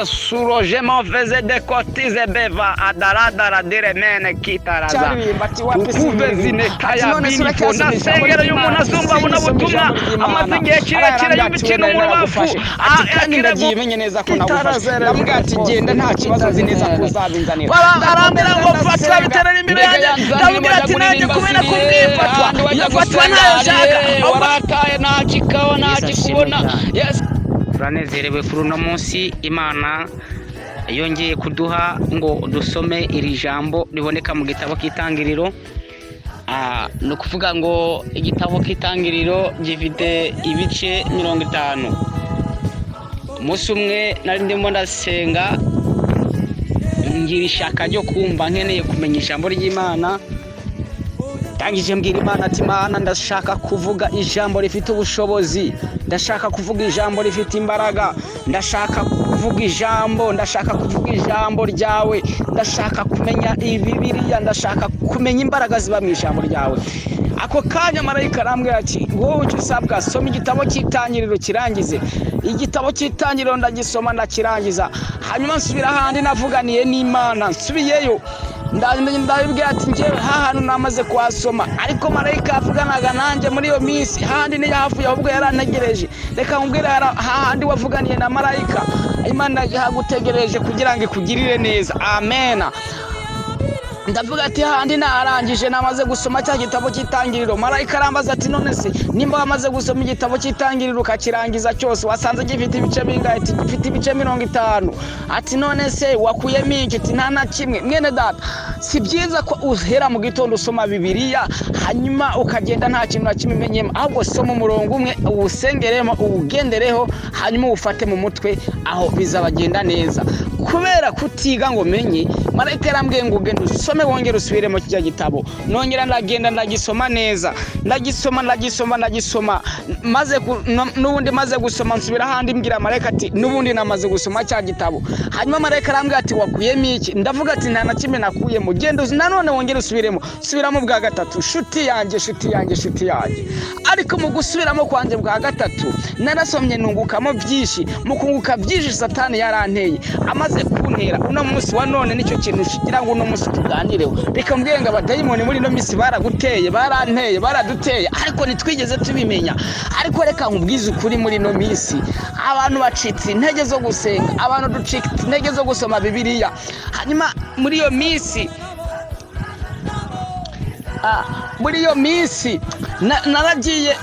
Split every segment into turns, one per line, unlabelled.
Surojemo veze de kotize beva adaradara diremene kitaraza ukuve zinekaya binifo nasengera y'umuntu azumva abona butumwa amaze igihe kirekire y'umukino mu rubavu
kandi ndagiye neza ko nagufasha ndamubwira ati genda nta kibazo nzi neza ko uzabinzanira
arambwira ngo fatwa biterera imbere yanjye ndamubwira ati nanjye kumena kumwifatwa yafatwa ntayo nshaka
warataye ntakikawa ntakikubona.
turanezerewe kuri uno munsi Imana yongeye kuduha ngo dusome iri jambo riboneka mu gitabo cy'Itangiriro. No kuvuga ngo igitabo cy'Itangiriro gifite ibice 50. Umunsi umwe nari ndimo ndasenga ngira ishaka ryo kumva nkeneye kumenya ijambo ry'Imana. Tangije mbwira Imana ati Mana ndashaka kuvuga ijambo rifite ubushobozi, ndashaka kuvuga ijambo rifite imbaraga, ndashaka kuvuga ijambo ryawe, ndashaka kumenya Bibiliya, ndashaka kumenya imbaraga ziba mu ijambo ryawe. Ako kanya marayika arambwira ati wowe icyo usabwa soma igitabo cy'Itangiriro kirangize. Igitabo cy'Itangiriro ndagisoma ndakirangiza, hanyuma nsubira ahandi navuganiye n'Imana. Nsubiyeyo ndabibwira ati njyewe hantu namaze kuhasoma, ariko marayika avuganaga nanjye muri iyo minsi handi ni hafi ahubwo yarantegereje. Reka nkubwire hahandi wavuganiye na marayika Imana yagutegereje kugira ngo ikugirire neza. Amen. Ndavuga ati handi narangije namaze gusoma cya gitabo cy'Itangiriro. Marayika arambaza ati none se nimba wamaze gusoma igitabo cy'Itangiriro ukakirangiza cyose wasanze gifite ibice bingahe? Ati gifite ibice 50. Ati none se wakuyemo iki? Ati nta na kimwe. Mwene data, si byiza ko uhera mu gitondo usoma Bibiliya hanyuma ukagenda nta kintu na kimwe umenyemo, ahubwo soma umurongo umwe uwusengeremo uwugendereho hanyuma ufate mu mutwe, aho bizabagenda neza. Kubera kutiga ngo menye, marayika yarambwiye ngo ugende usome wongere usubiremo kijya gitabo. Nongera ndagenda ndagisoma neza, ndagisoma maze n'ubundi maze gusoma nsubira handi mbwira marayika ati n'ubundi namaze gusoma cya gitabo. Hanyuma marayika arambwira ati wakuyemo iki? Ndavuga ati nta na kimwe nakuyemo. Genda nanone wongere usubiremo bwa gatatu. Shuti yanjye. Ariko mu gusubiramo kwanjye bwa gatatu narasomye nungukamo byinshi. Mu kunguka byinshi Satani yaranteye, amaze kuntera. Uno munsi wa none nicyo kintu kigira ngo uno munsi tuganireho. Reka mbwenge abadayimoni muri no minsi baraguteye, baranteye, baraduteye, ariko nitwigeze tubimenya. Ariko reka nkubwize ukuri, muri no minsi abantu bacitse intege zo gusenga, abantu ducitse intege zo gusoma Bibiliya. Hanyuma muri iyo minsi naragiye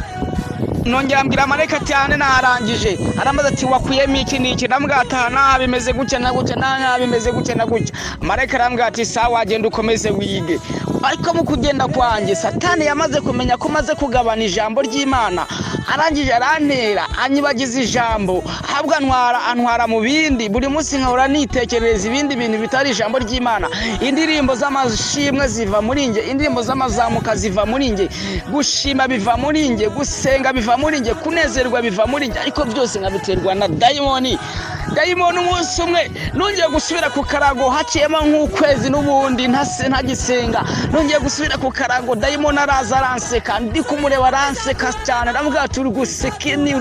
nongera mbwira marayika ati hane narangije. Arambaza ati wakuyemo iki n'iki? Ndambwira ati nta bimeze gutya na gutya, nta bimeze gutya na gutya. Marayika arambwira ati sawa genda ukomeze wige. Ariko mu kugenda kwanjye Satani yamaze kumenya ko maze kugabana ijambo ry'Imana, arangije arantera anyibagiza ijambo, ahubwo antwara mu bindi. Buri munsi nkahora nitekerereza ibindi bintu bitari ijambo ry'Imana. Indirimbo z'amashimwe ziva muri nge, indirimbo z'amazamuka ziva muri nge, gushima biva muri nge, gusenga biva muri nge, kunezerwa biva muri nge, ariko byose nkabiterwa na dayimoni. Umunsi umwe nongeye gusubira ku karago, haciyemo nk'ukwezi n'ubundi ntagisenga. Nongeye gusubira ku karago, dayimoni araza aranseka, ndi kumureba aranseka cyane. Ndamubwira ati uri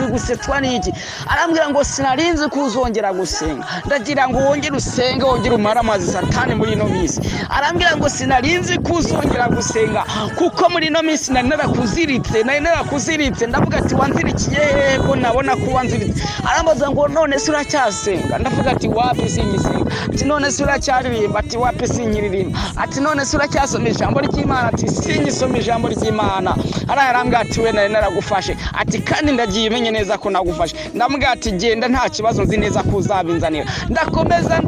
gusetwa n'iki? Arambwira ngo sinarinzi kuzongera gusenga, ndagira ngo wongere usenge, wongere umara amazi Satani muri ino minsi. Arambwira ngo sinarinzi kuzongera gusenga kuko muri ino minsi nari narakuziritse. Ndavuga ati wanzirikiye ko nabona ko wanziritse. Arambaza ngo none se uracyasenga? Ndavuga ati wapi singisenga. Ati none se uracyaririmba? Ati wapi sinyiririmba. Ati none se uracyasoma ijambo ry'Imana? Ati singisoma ijambo ry'Imana. Arambwira ati we nari naragufashe, ati kandi ndagiye menye neza ko nagufashe. Ndamubwira ati genda nta kibazo nzi neza ko uzabinzanira. Ndakomeza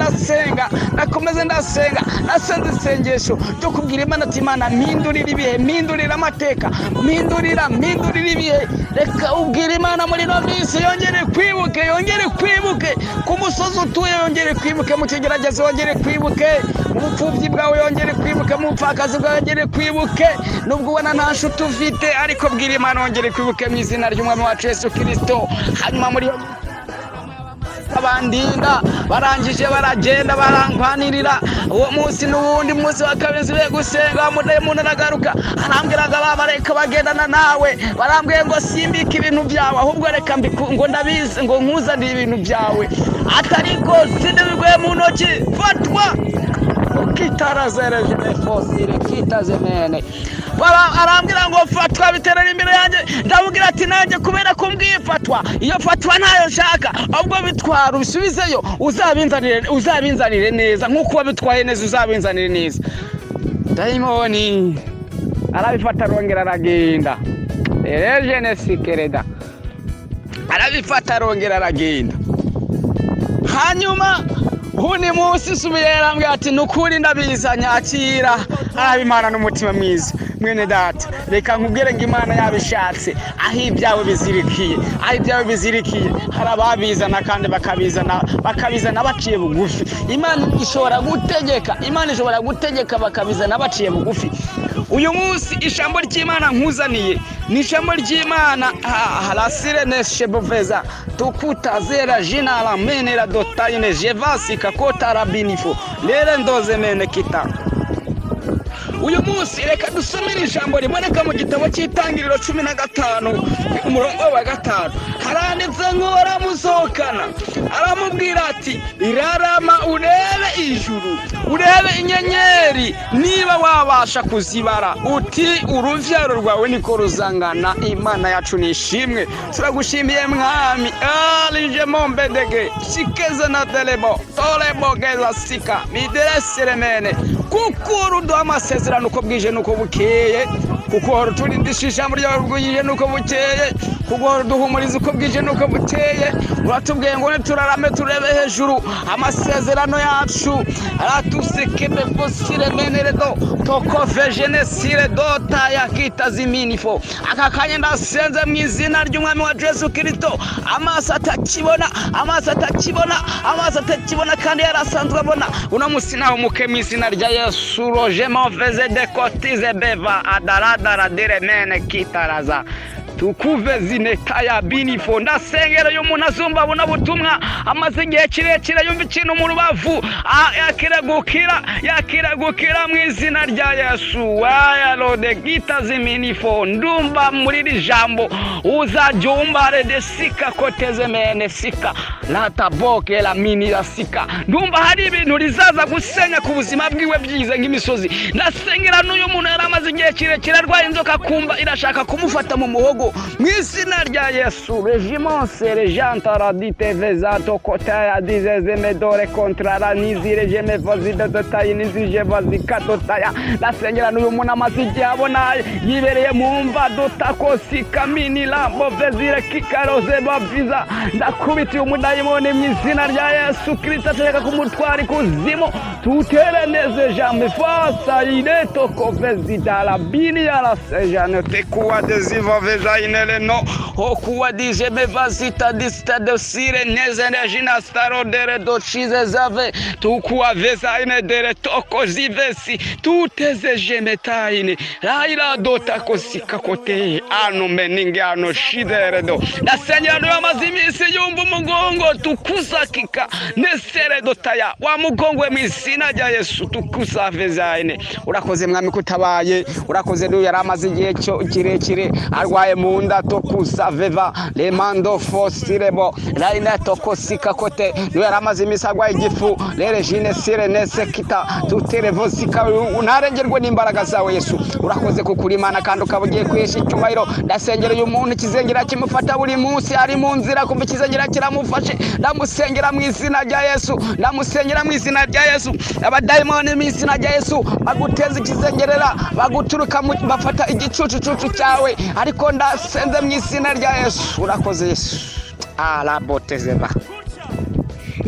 ndasenga, nasenze isengesho ryo kubwira Imana ati Imana mpindurira ibihe, mpindurira amateka, mpindurira ibihe. Reka ubwira Imana muri no minsi yongere kwibuke ku musozi utuye, yongere kwibuke mu kigeragezo, yongere kwibuke mu bupfubyi bwawe, yongere kwibuke mu bupfakazi bwawe, yongere kwibuke nubwo ubona nta nshuti ufite, ariko bwira Imana yongere kwibuke mu izina ry'Umwami wacu Yesu Kristo. Hanyuma muri abamarayika bandinda barangije baragenda barankwanirira uwo munsi n'uwundi munsi wa kabiri nsubiye gusenga umudayimoni aragaruka arambwira ngo abamarayika bagendana nawe barambwiye ngo simbike ibintu byawe ahubwo reka ngo ndabizi ngo nkuzanire ibintu byawe atariko sindibiguye mu ntoki fatwa ukitarazereje nefosire kitazemene arambwira ngo fatwa biterera imbere yanjye ndamubwira ati nanjye kubera ko mbwiye fatwa iyo fatwa ntayo nshaka ahubwo bitwara ubisubizeyo uzabinzanire neza nk'uko wabitwaye neza uzabinzanire neza dayimoni arabifata arongera aragenda erejene sikereda arabifata arongera aragenda hanyuma huni munsi subiye arambwira ati nukuri ndabizanye akira arabimana n'umutima mwiza mwene data reka nkubwire ngo Imana yabishatse aho ibyawe bizirikiye hari ababizana kandi bakabizana baciye bugufi. Imana ishobora gutegeka bakabizana baciye bugufi. Uyu munsi ijambo ry'Imana nkuzaniye ni ijambo ry'Imana halasire nesheboveza tukutazera jina la menera dotayine jevasi kakota rabinifo lere ndoze mene kita. Uyu munsi reka dusomere ijambo riboneka mu gitabo cy'Itangiriro 15 umurongo wa 5. Haranditse ngo aramusohokana aramubwira ati irarama urebe ijuru urebe inyenyeri niba wabasha kuzibara uti uruvyaro rwawe niko ruzangana. Imana yacu nishimwe turagushimiye mwami alije mombedege sikeze na telebo tolebo geza sika midereseremene kukuru do amasezerano uko bwije nuko bukeye kuko turindisha ijambo ryawe bwije nuko bukeye kuko duhumuriza uko bwije nuko bukeye uratubwiye ngo turarame turebe hejuru amasezerano yacu aratusekebe fosire meneredo toko vejenesire dota yakitaziminifo akakanye ndasenze mu izina ry'umwami wa Yesu Kristo amaso atakibona kandi yarasanzwe abona uno musi naho muke mu izina rya Yesu rojemo veze de kotize beva adaradara diremene kitaraza tukuve zinetaya binifo ndasengera yo umuntu azumva abona butumwa amaze igihe kirekire yumva ikintu mu rubavu yakiragukira mu izina rya Yesu aya lode gitaziminifo ndumva muri iri jambo uzajumba redesika kotezemene sika lataboke la mini la sika ndumva hari ibintu rizaza gusenya ku buzima bwiwe byize nk'imisozi. Ndasengera n'uyu muntu yaramaze igihe kirekire arwaye inzoka kumva irashaka kumufata mu muhogo mu izina rya Yesu regimonse rejantara ditevezato kotaya dizezemedore kontrara nizire jeme vazide dotayi nizije vazikatotaya. Ndasengera n'uyu muntu amaze igihe abona yibereye mu mva dotakosi kamini lambo vezire kikaroze baviza ndakubitiye umudayimoni mu izina rya Yesu Kristo ashaka kumutwara ikuzimu tutereneze jambe fasa ineto kovezida la bini ya la sejane tekuwa deziva veza ineleno okuwa dijeme vazita dista dosire nezene jina staro dere dochize zave tukuwa veza inedere toko zivesi tuteze jeme taine raila dota kosika kote ano meninge ano shidere do. Ndasengera n'uyu amazimisi yumva umugongo tukuzakika nesere dotaya wa mugongwe mu izina rya Yesu tukusavezaine. Urakoze mwami kutabaye urakoze n'uyu yaramaze igihe kirekire arwaye mu nda tokusaveva lemando fosirebo raina tokosika kote n'uyu yaramaze imisi arwaye igifu lere jine sire nese kita tuterevo sika unarengerwe n'imbaraga zawe Yesu. Urakoze kukuri Imana kandi ukabugiye kwesha icyubahiro. Ndasengera uyu muntu kizengera kimufata buri munsi ari mu nzira kumva kizengera kiramufashe ndamusengera mu izina rya Yesu ndamusengera mu izina rya Yesu. Abadayimoni mu izina rya Yesu baguteza ikizengerera baguturuka bafata igicucu cyawe ariko ndasenze mu izina rya Yesu. Urakoze Yesu alabotezeba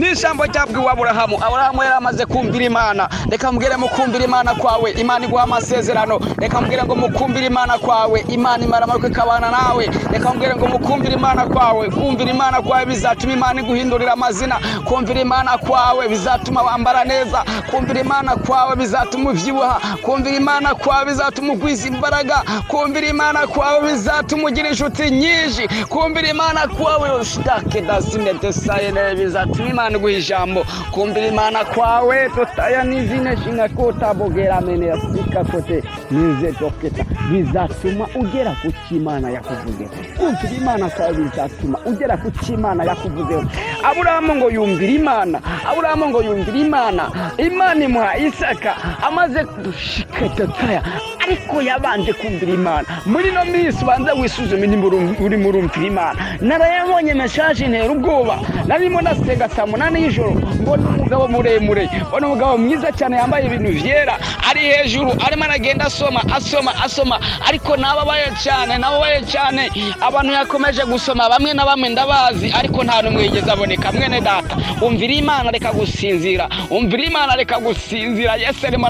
n'ijambo ryabwiwe Aburahamu yari amaze kumvira Imana. Reka mbwire mu kumvira Imana kwawe Imana iguha amasezerano. Reka mbwire ngo mu kumvira Imana kwawe Imana imara amaboko ikabana nawe. Reka mbwire ngo mu kumvira Imana kwawe, kumvira Imana kwawe bizatuma Imana iguhindurira amazina. Kumvira Imana kwawe bizatuma wambara neza. Kumvira Imana kwawe bizatuma uvyibuha. Kumvira Imana kwawe bizatuma ugwiza imbaraga. Kumvira Imana kwawe bizatuma ugira inshuti nyinshi. Kumvira Imana kwawe ushtake dasine desayene bizatuma Imana iguha ijambo. Kumvira Imana kwawe totaya nizine shinga kota bogera mene asika kote nize doketa bizatuma ugera ku Imana yakuvuze. Kumvira Imana kwawe bizatuma ugera ku Imana yakuvuze. Aburahamu ngo yumvira Imana. Aburahamu ngo yumvira Imana. Imana imuha Isaka amaze gushikataya ariko yabanje kumvira Imana. Muri no minsi banza wisuzume nimba uri murumvira Imana. Narayabonye message ntera ubwoba. Narimo nasenga saa 8 y'ijoro mbona umugabo muremure, mbona umugabo mwiza cyane yambaye ibintu vyera ari hejuru arimo aragenda asoma ariko nababaye cyane abantu yakomeje gusoma bamwe na bamwe ndabazi ariko nta numwe yigeze aboneka. Mwene data umvira Imana reka gusinzira, umvira Imana reka gusinzira. Yesu arimo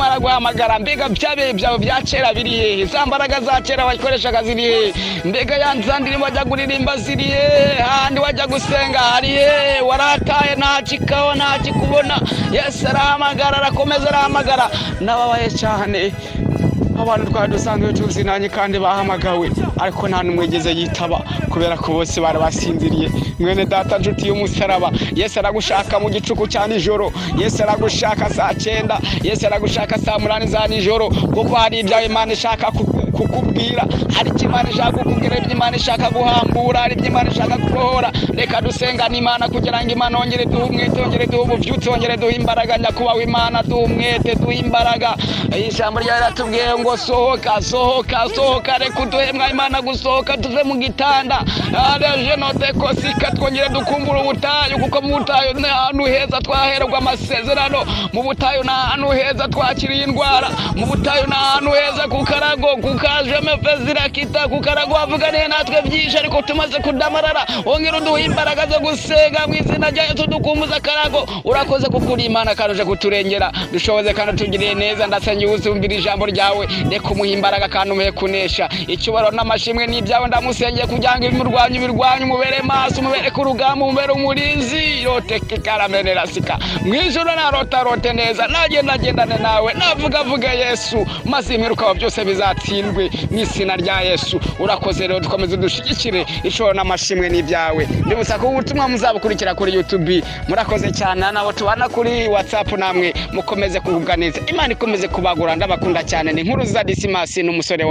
araguhamagara. Mbega byabe byawe bya kera biri hehe? Zambaraga za kera wakoreshaga ziri hehe? Mbega yanzandiri wajya kuririmba ziri hehe? Handi wajya gusenga hari hehe? Warataye ntakikaho ntakikubona. Yesu arakomeza arahamagara. Nababaye cyane abantu twari dusanzwe tuzinanye kandi bahamagawe ariko nta numwe yigeze yitaba kubera ko bose bari basinziriye. Mwene data nshuti y'umusaraba, Yesu aragushaka mu gicuku cya nijoro. Yesu aragushaka saa 9, Yesu aragushaka saa 8 za nijoro, kuko hari ibyawe Imana ishaka kukubwira, hari Imana ishaka kukubwira, Imana ishaka guhambura, hari Imana ishaka kubohora. Reka dusengane Imana kugira ngo Imana ongere duhe umwete, ongere duhe ubuvyutse, ongere duhe imbaraga. Nyakubaho Imana duhe umwete, duhe imbaraga. Ijambo ryawe ratubwiye ngo sohoka, reka uduhemwa Imana gusohoka tuve mu gitanda. Araje note kosika twongere dukumbura ubutayu, kuko mu butayu ni ahantu heza twahererwa amasezerano. Mu butayu ni ahantu heza twakiriye indwara. Mu butayu ni ahantu heza ku karago, kukaje mefezira kita ku karago wavuganiye natwe byinshi ariko tumaze kudamarara. Ongera uduhe imbaraga zo gusenga mu izina rya Yesu dukumbuza karago. Urakoze kukuri Imana karuje kuturengera, dushoboze kandi tugiriye neza. Ndasenye uzumvira ijambo ryawe, reka umuhe imbaraga kandi umuhe kunesha. Icyubaro n'amashimwe n'ibyawe ndamusengeye kugira ngo ibirwanya umubere maso, umubere ku rugamba, umubere umurinzi. Roteke karamenera sika mwijoro narotarote neza, nagendane nawe, navuga Yesu, maze imiruka byose bizatsindwe mu izina rya Yesu. Urakoze rero, dukomeze dushigikire icyubaro n'amashimwe n'ibyawe. Ndibusaka ubutumwa muzabukurikira kuri YouTube. Murakoze cyane nabo tubana kuri WhatsApp, namwe mukomeze kuvuga neza. Imana ikomeze kubagura, ndabakunda cyane. Ni Nkuru za Dismas n'umusore wa